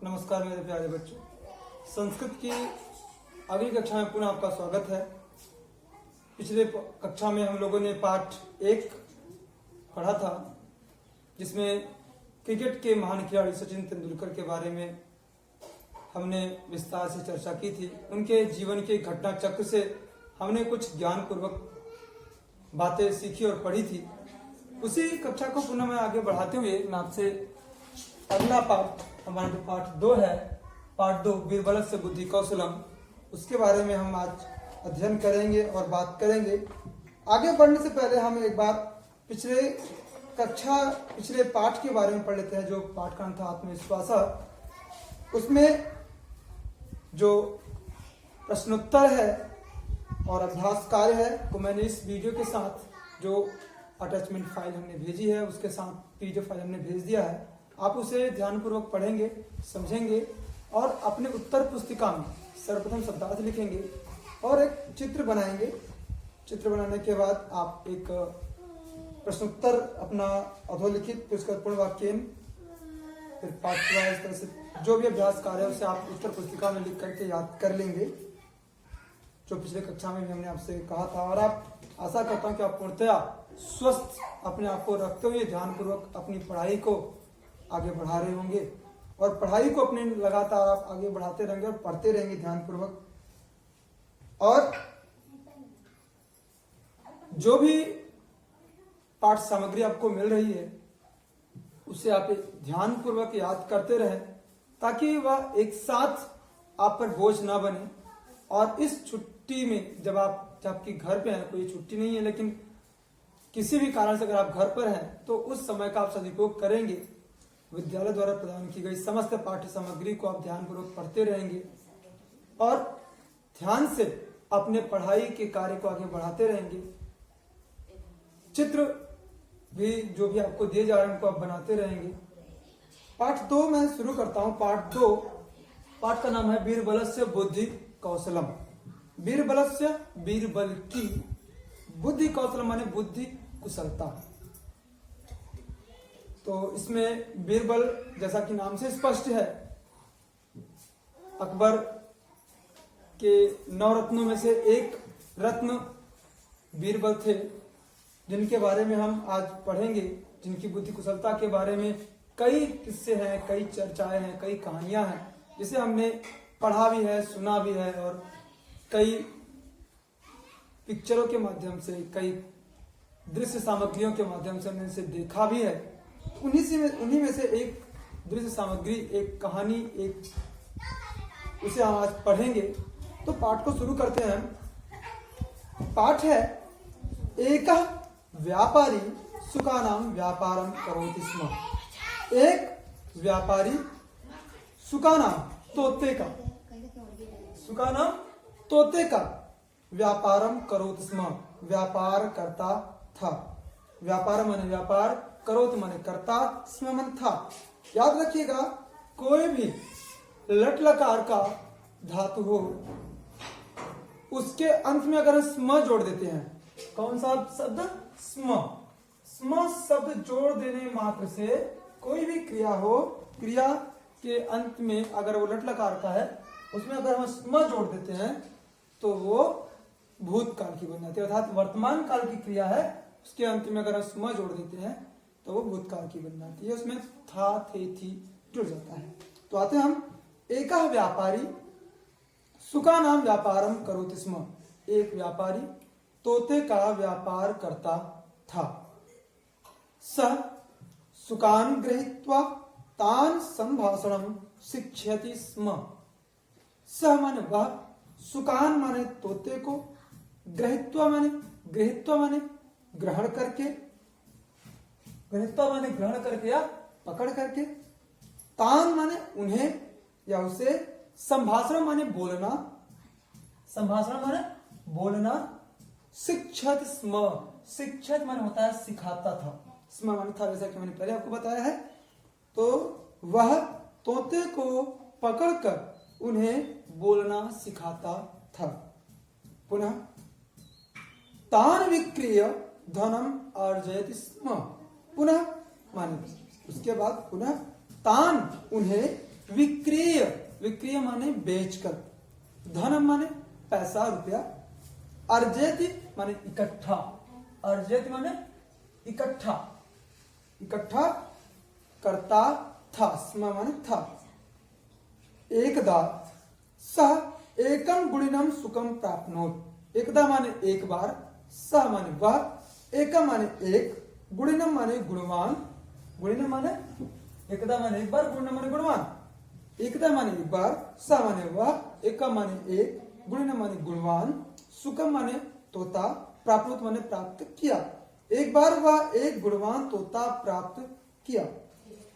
नमस्कार मेरे प्यारे बच्चों, संस्कृत की अगली कक्षा में पुनः आपका स्वागत है। पिछले कक्षा में हम लोगों ने पाठ 1 पढ़ा था, जिसमें क्रिकेट के महान खिलाड़ी सचिन तेंदुलकर के बारे में हमने विस्तार से चर्चा की थी। उनके जीवन के घटना चक्र से हमने कुछ ज्ञानपूर्वक बातें सीखी और पढ़ी थी। उसी कक्षा को पुनः मैं आगे बढ़ाते हुए मैं आपसे अगला पाठ, हमारा जो पाठ 2 है, पाठ 2 बीरबलस्य बुद्धि कौशलम, उसके बारे में हम आज अध्ययन करेंगे और बात करेंगे। आगे बढ़ने से पहले हम एक बार पिछले पाठ के बारे में पढ़ लेते हैं। जो पाठ का नाम था आत्मविश्वास, उसमें जो प्रश्नोत्तर है और अभ्यास कार्य है वो मैंने इस वीडियो के साथ जो अटैचमेंट फाइल हमने भेजी है उसके साथ पीडीएफ फाइल हमने भेज दिया है। आप उसे ध्यानपूर्वक पढ़ेंगे, समझेंगे और अपने उत्तर पुस्तिका में सर्वप्रथम शब्दार्थ लिखेंगे और एक चित्र बनाएंगे। चित्र बनाने के बाद आप एक प्रश्नोत्तर अपना अधोलिखित पुष्करपूर्ण वाक्य, फिर पाठ पूरा, इस तरह से जो भी अभ्यास कार्य है उसे आप उत्तर पुस्तिका में लिख करके याद कर लेंगे, जो पिछले कक्षा में भी हमने आपसे कहा था। और आप आशा करता हूँ कि आप पूर्णतया स्वस्थ अपने आप को रखते हुए ध्यानपूर्वक अपनी पढ़ाई को आगे बढ़ा रहे होंगे और पढ़ाई को अपने लगातार आप आगे बढ़ाते रहेंगे और पढ़ते रहेंगे ध्यानपूर्वक। और जो भी पाठ सामग्री आपको मिल रही है उसे आप ध्यानपूर्वक याद करते रहें, ताकि वह एक साथ आप पर बोझ ना बने। और इस छुट्टी में जब आपकी घर पे हैं, कोई छुट्टी नहीं है लेकिन किसी भी कारण से अगर आप घर पर हैं तो उस समय का आप सदुपयोग करेंगे। विद्यालय द्वारा प्रदान की गई समस्त पाठ्य सामग्री को आप ध्यानपूर्वक पढ़ते रहेंगे और ध्यान से अपने पढ़ाई के कार्य को आगे बढ़ाते रहेंगे। चित्र भी जो भी आपको दिए जा रहे हैं उनको आप बनाते रहेंगे। पाठ 2 मैं शुरू करता हूं। पाठ 2, पाठ का नाम है बीरबलस्य बुद्धि कौशलम। बीरबलस्य, बीरबल की, बुद्धि कौशलम माने बुद्धि कुशलता। तो इसमें बीरबल जैसा कि नाम से स्पष्ट है, अकबर के 9 रत्नों में से एक रत्न बीरबल थे, जिनके बारे में हम आज पढ़ेंगे। जिनकी बुद्धि कुशलता के बारे में कई किस्से हैं, कई चर्चाएं हैं, कई कहानियां हैं, जिसे हमने पढ़ा भी है, सुना भी है और कई पिक्चरों के माध्यम से, कई दृश्य सामग्रियों के माध्यम से हमने इसे देखा भी है। उन्हीं में से एक दृश्य सामग्री, एक कहानी, एक उसे हम आज पढ़ेंगे। तो पाठ को शुरू करते हैं। पाठ है एक व्यापारी सुखानाम व्यापारम करोति स्म। एक व्यापारी सुखानाम, तोते का, सुखानाम तोते का व्यापारम करोति स्म, व्यापार करता था। व्यापार माने व्यापार, करोत माने करता, स्म मन था। याद रखिएगा, कोई भी लट लकार का धातु हो उसके अंत में अगर स्म जोड़ देते हैं, कौन सा शब्द? स्म। स्म शब्द जोड़ देने मात्र से कोई भी क्रिया हो, क्रिया के अंत में अगर वो लट लकार का है उसमें अगर हम स्म जोड़ देते हैं तो वो भूतकाल की बन जाती है। अर्थात वर्तमान काल की क्रिया है, उसके अंत में अगर हम स्म जोड़ देते हैं तो वो भूतकाल की बन जाती है। उसमें था, थे, थी जुड़ जाता है। तो आते हैं हम। एक व्यापारी सुका नाम व्यापारम करोति स्म। एक व्यापारी तोते का व्यापार करता था। स सुकान गृहीत्वा तान संभाषणम शिक्षयति स्म। स माने वह, सुकान माने तोते को, गृहीत्वा माने ग्रहण करके, गृहीत्वा माने ग्रहण करके या पकड़ करके, तान माने उन्हें या उसे, संभाषण माने बोलना, संभाषण माने बोलना, शिक्षत स्म, शिक्षत माने होता है सिखाता था, स्म माने था, जैसा कि मैंने पहले आपको बताया है। तो वह तोते को पकड़कर उन्हें बोलना सिखाता था। पुनः तान विक्रिय धनम अर्जयति स्म। पुनः माने उसके बाद पुनः तान उन्हें विक्रिय, विक्रिय माने बेचकर, धनम माने पैसा रुपया, अर्जेति माने इकट्ठा, अर्जेति माने इकट्ठा, इकट्ठा करता था, स्म माने था। एकदा सह एकम गुणिनम सुखम प्राप्नोत, एकदा माने एक बार, सह माने वह, एकम माने एक, गुणिनम माने गुणवान, गुणिनम माने एकदा माने एक बार, गुणिनम माने गुणवान, एकदा माने एक बार, सह माने वह, एकम माने एक, गुणिनम माने गुणवान, सुखम माने तोता, प्राप्नोत माने प्राप्त किया। एक बार वह एक गुणवान तोता प्राप्त किया।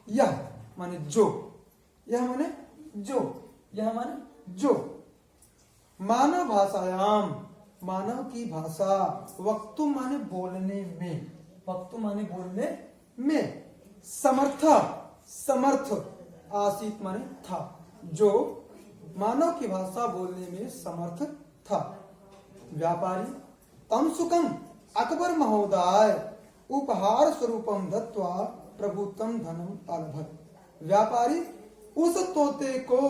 यह माने जो, यह माने जो, यह माने जो। मानव भाषायाम, मानव की भाषा, वक्तु माने बोलने में, वक्तु माने बोलने में, समर्थ, समर्थ, आसीत माने था, जो मानव की भाषा बोलने में समर्थ था। व्यापारी तम सुखम अकबर महोदय उपहार स्वरूपम दत्वा प्रभुतम धनम अलभत। व्यापारी उस तोते को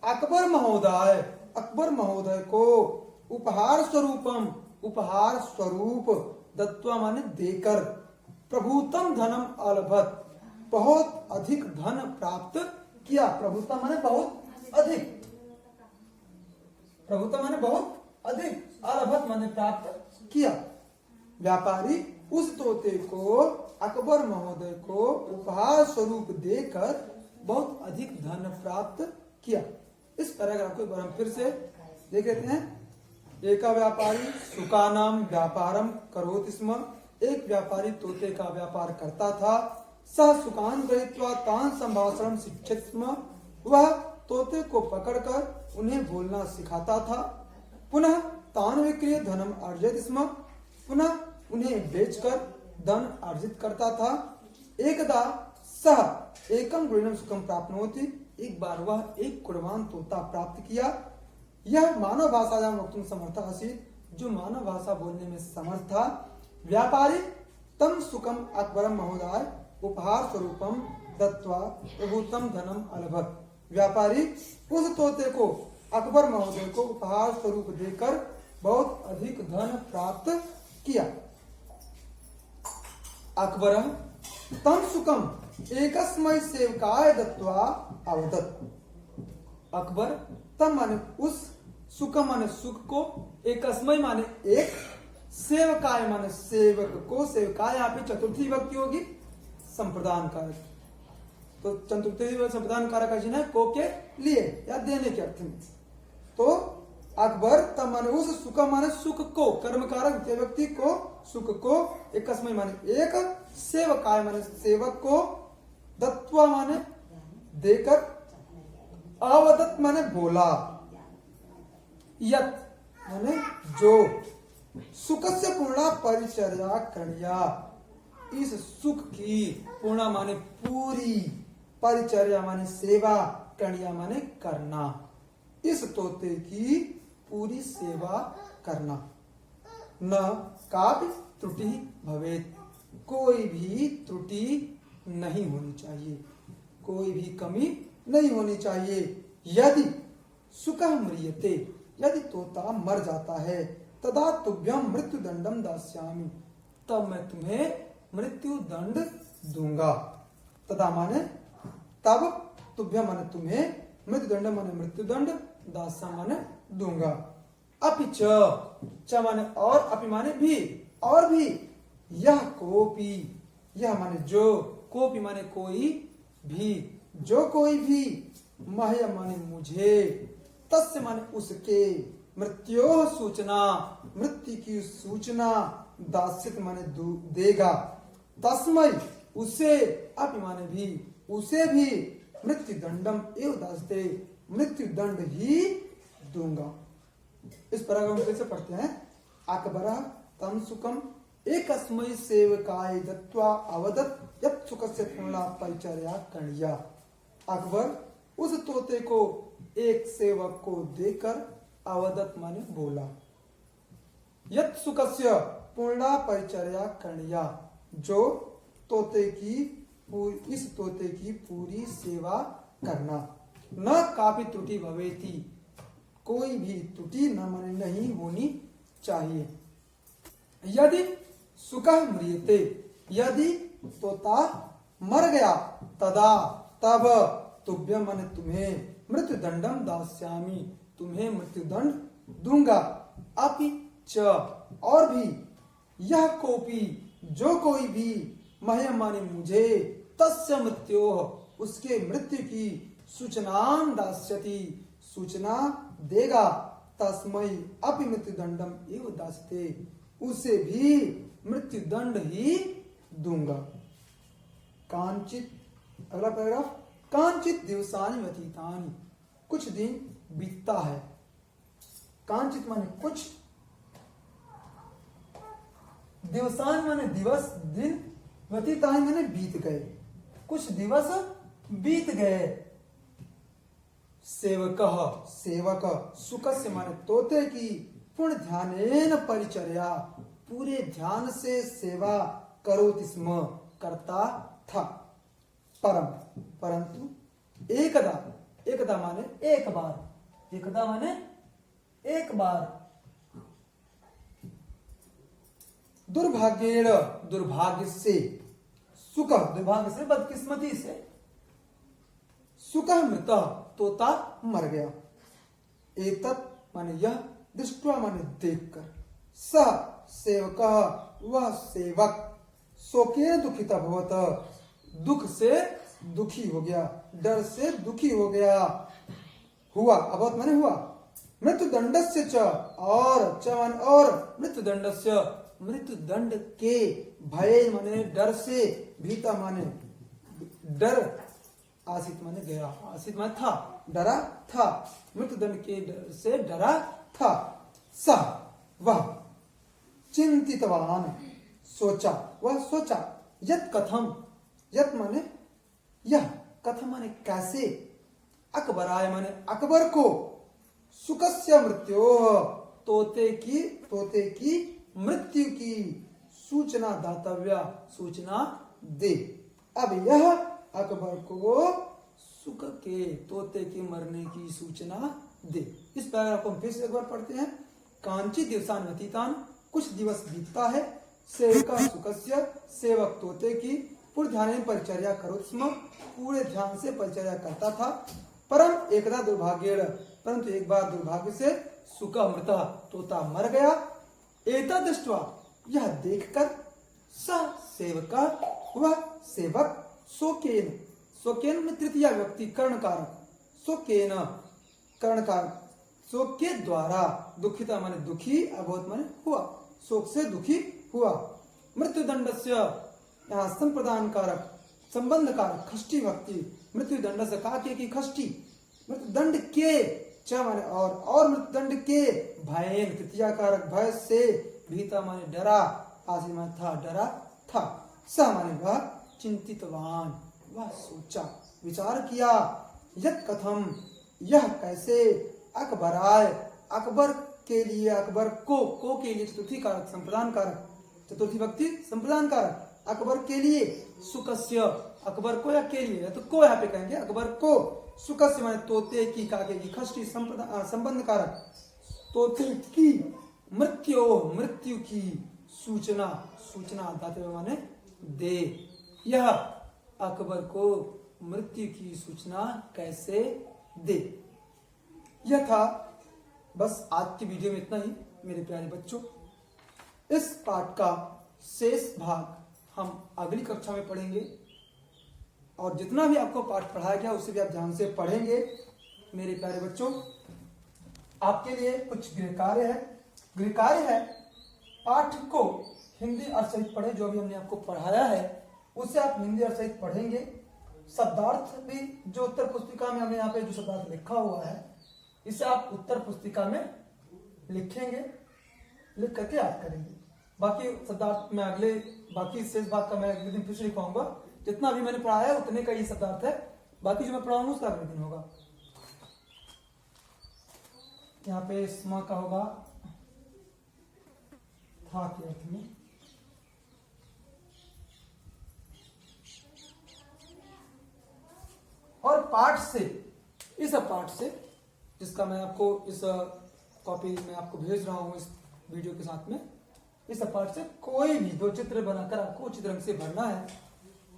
अकबर महोदय, अकबर महोदय को उपहार स्वरूपम, उपहार स्वरूप, दत्वा माने देकर, प्रभुतम धनम अलभत, बहुत अधिक धन प्राप्त किया। प्रभुतम माने बहुत अधिक, प्रभुतम माने बहुत अधिक, अलभत माने प्राप्त किया। व्यापारी उस तोते को अकबर महोदय को उपहार स्वरूप देकर बहुत अधिक धन प्राप्त किया। इस पैराग्राफ को एक बार हम फिर से देख लेते हैं। एका व्यापारी सुकानाम व्यापारम करोति स्म, एक व्यापारी तोते का व्यापार करता था। सह सुकान गृहीत्वा तान संभाषणम शिक्षित स्म, वह तोते को पकड़कर उन्हें बोलना सिखाता था। पुनः तान विक्रिय धनम अर्जित स्म, पुनः उन्हें बेचकर धन अर्जित करता था। एकदा सह एकम गुणिनम सुखम प्राप्नोति, एक बार वह एक गुणवान तोता प्राप्त किया। यह मानव भाषा वक्तुम समर्थ आसीत, जो मानव भाषा बोलने में समर्थ था। व्यापारी तम सुखम अकबरम महोदय उपहार स्वरूपम दत्वा प्रभुतम धनम अलभत। व्यापारी उस तोते को अकबर महोदय को उपहार स्वरूप देकर बहुत अधिक धन प्राप्त किया। अकबर तम सुखम एकस्मै सेवकाय दत्वा अवदत्। अकबर तम माने उस, सुखम माने सुख को, एकस्मै माने एक, सेवकाय माने सेवक को, सेवकाय यहाँ पे चतुर्थी विभक्ति होगी संप्रदान कारक, तो चतुर्थी विभक्ति संप्रदान कारक का चिन्ह है को के लिए या देने के अर्थ में। तो अकबर तम माने उस, सुखम माने सुख को, कर्म कारक व्यक्ति को, सुख को, एकस्मै माने एक, सेवकाय माने सेवक को, दत्वा माने देकर, अवदत् माने बोला, यत माने जो, सुखस्य पूर्णा परिचर्या करणीया, इस सुख की, पूर्णा माने पूरी, परिचर्या माने सेवा, करणीया माने करना, इस तोते की पूरी सेवा करना। न कापि त्रुटि भवेत, कोई भी त्रुटि नहीं होनी चाहिए, कोई भी कमी नहीं होनी चाहिए। यदि सुखः म्रियते, यदि तोता मर जाता है, तदा तुभ्यम मृत्यु दंडम दास्यामि, तब मैं तुम्हें मृत्यु दंड दूंगा। तदा माने तब, तुभ्यम माने तुम्हें, मृत्यु दंड माने मृत्यु दंड, दास्या माने दूंगा। अपि च माने और, अपि माने भी, और भी, यह कोपी, यह माने जो, कोपी माने कोई भी, जो कोई भी, मह्य माने मुझे, तस्य माने उसके, मृत्यो सूचना, मृत्यु की सूचना, दास्यत माने देगा, तस्मै उसे, अपि माने भी, उसे भी, मृत्यु दंडम एवं दास्ते, मृत्यु दंड ही दूंगा। इस पैराग्राफ में कैसे पढ़ते हैं। अकबर तम सुखम एकस्मै सेवकाय दत्वा अवदत् यत् सुखस्य पूर्णा परिचर्या करणीया। अकबर उस तोते को एक सेवक को देकर अवदत् माने बोला, यत् सुखस्य पूर्णा परिचर्या करणीया, जो तोते की, इस तोते की पूरी सेवा करना। न कापि त्रुटि भवेति, कोई भी त्रुटि न माने नहीं होनी चाहिए। यदि सुकः म्रियते, यदि तोता मर गया, तदा तब तुभ्यं माने तुम्हें, मृत्युदंडम दास्यामि, तुम्हें मृत्युदंड दूंगा। अपि च और भी, यह कोपी जो कोई भी, मह्यम माने मुझे, तस्य मृत्योः उसके मृत्यु की सूचनां दास्यति सूचना देगा, तस्मै अपि मृत्युदंडम एव दास्यते उसे भी मृत्युदंड ही दूंगा। कांचित, अगला पैराग्राफ, कांचित दिवसानि व्यतीतानि, कुछ दिन बीतता है। कांचित माने कुछ, दिवसानि माने दिवस दिन, व्यतीतानि माने बीत गए, कुछ दिवस बीत गए। सेवकः सेवक, सुकस्य माने तोते की, पूर्ण ध्यानेन परिचर्या पूरे ध्यान से सेवा करोति स्म करता था। परम परंतु एकदा, एकदा माने एक बार, एकदा माने एक बार, दुर्भाग्येण दुर्भाग्य से, सुख दुर्भाग्य से बदकिस्मती से, सुकः मृतः तोता मर गया। एतत् माने यह, दृष्ट्वा माने देखकर, सह सेवकः वह सेवक, शोकेन दुखिता भवत दुख से दुखी हो गया, डर से दुखी हो गया। हुआ अभवत माने हुआ, मृत्युदंडस्य च और च माने और, मृत्युदंडस्य मृत्युदंड के, भय माने डर से, भीता माने डर, आसित माने गया, आसित माने था, डरा था, मृत्युदंड के डर से डरा था। सह वह, चिंतितवान सोचा, वह सोचा, यत् कथम, यत् माने यह, कथम माने कैसे, अकबराय माने अकबर को, सुकस्य मृत्योः तोते की मृत्यु की सूचना दातव्य, सूचना दे। अब यह अकबर को सुक के, तोते के मरने की सूचना दे। इस पैराग्राफ को हम फिर से एक बार पढ़ते हैं। कांचित दिवसान व्यतीतान, कुछ दिवस बीतता है। सेवका सुकस्य, सेवक तोते की, पूर्ण ध्यान परिचर्या करो स्म, पूरे ध्यान से परिचर्या करता था। परम एकदा दुर्भाग्येण, परंतु एक बार दुर्भाग्य से, सुक मृतः तोता मर गया। एतद् दृष्ट्वा यह देखकर, सह सेवका वह सेवक, शोकेन, शोकेन में तृतीय व्यक्ति कर्ण कारक, शोकेन कर्ण कारक, शोक के द्वारा, दुखिता माने दुखी, अभवत माने हुआ, शोक से दुखी हुआ। मृत्युदंडस्य यहाँ संप्रदान कारक, संबंध कारक, खष्टी भक्ति, मृत्युदंड से काके की खष्टी, मृत्युदंड के, च माने और मृत्युदंड के, भयन तृतीया कारक, भय से, भीता माने डरा, आसी माने था, डरा था। स माने वह, चिंतितवान वह सोचा, विचार किया, यत् कथम यह कैसे, अकबराय अकबर के लिए, अकबर को के लिए, चतुर्थी कारक संप्रदान कारक, चतुर्थी भक्ति संप्रदान कारक, अकबर के लिए, सुकस्य अकबर को या के लिए, तो को यहाँ पे कहेंगे, अकबर को, सुकस्य माने तोते की, काके की, खष्टी संबंध कारक, तोते की, मृत्यु की सूचना, सूचना दाते माने दे। यह अकबर को मृत्यु की सूचना कैसे दे। यह था बस आज की वीडियो में इतना ही मेरे प्यारे बच्चों। इस पाठ का शेष भाग हम अगली कक्षा में पढ़ेंगे और जितना भी आपको पाठ पढ़ाया गया उसे भी आप ध्यान से पढ़ेंगे। मेरे प्यारे बच्चों, आपके लिए कुछ गृह कार्य है। गृह कार्य है, पाठ को हिंदी अर्थ सहित पढ़ें। जो भी हमने आपको पढ़ाया है उसे आप हिंदी अर्थ सहित पढ़ेंगे। शब्दार्थ भी जो उत्तर पुस्तिका में हमने यहाँ पे जो शब्दार्थ लिखा हुआ है इसे आप उत्तर पुस्तिका में लिखेंगे, लिख करके याद करेंगे। बाकी शब्दार्थ में अगले, बाकी शेष भाग का मैं अगले दिन फिर से लिखवाऊंगा। जितना भी मैंने पढ़ाया है उतने का ये शब्दार्थ है, बाकी जो मैं पढ़ाऊंगा उसका अगले दिन होगा। यहाँ पे स्म का होगा था के अर्थ में, और पाठ से इस पार्ट से, जिसका मैं आपको इस कॉपी में आपको भेज रहा हूँ इस वीडियो के साथ में, इस पार्ट से कोई भी 2 चित्र बनाकर आपको उचित रंग से भरना है।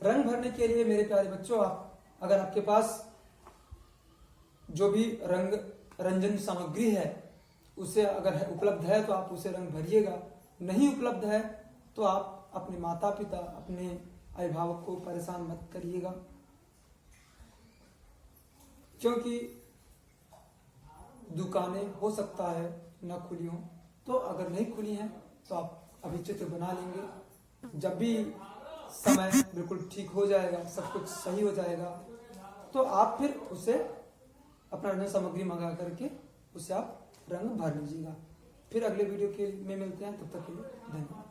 रंग भरने के लिए मेरे प्यारे बच्चों, आप अगर आपके पास जो भी रंग रंजन सामग्री है उसे अगर है उपलब्ध है तो आप उसे रंग भरिएगा, नहीं उपलब्ध है तो आप अपने माता पिता, अपने अभिभावक को परेशान मत करिएगा, क्योंकि दुकानें हो सकता है न खुली हो। तो अगर नहीं खुली हैं तो आप अभी चित्र बना लेंगे। जब भी समय बिल्कुल ठीक हो जाएगा, सब कुछ सही हो जाएगा, तो आप फिर उसे अपना रंजन सामग्री मंगा करके उसे आप रंग भर लीजिएगा। फिर अगले वीडियो के में मिलते हैं, तब तक के लिए धन्यवाद।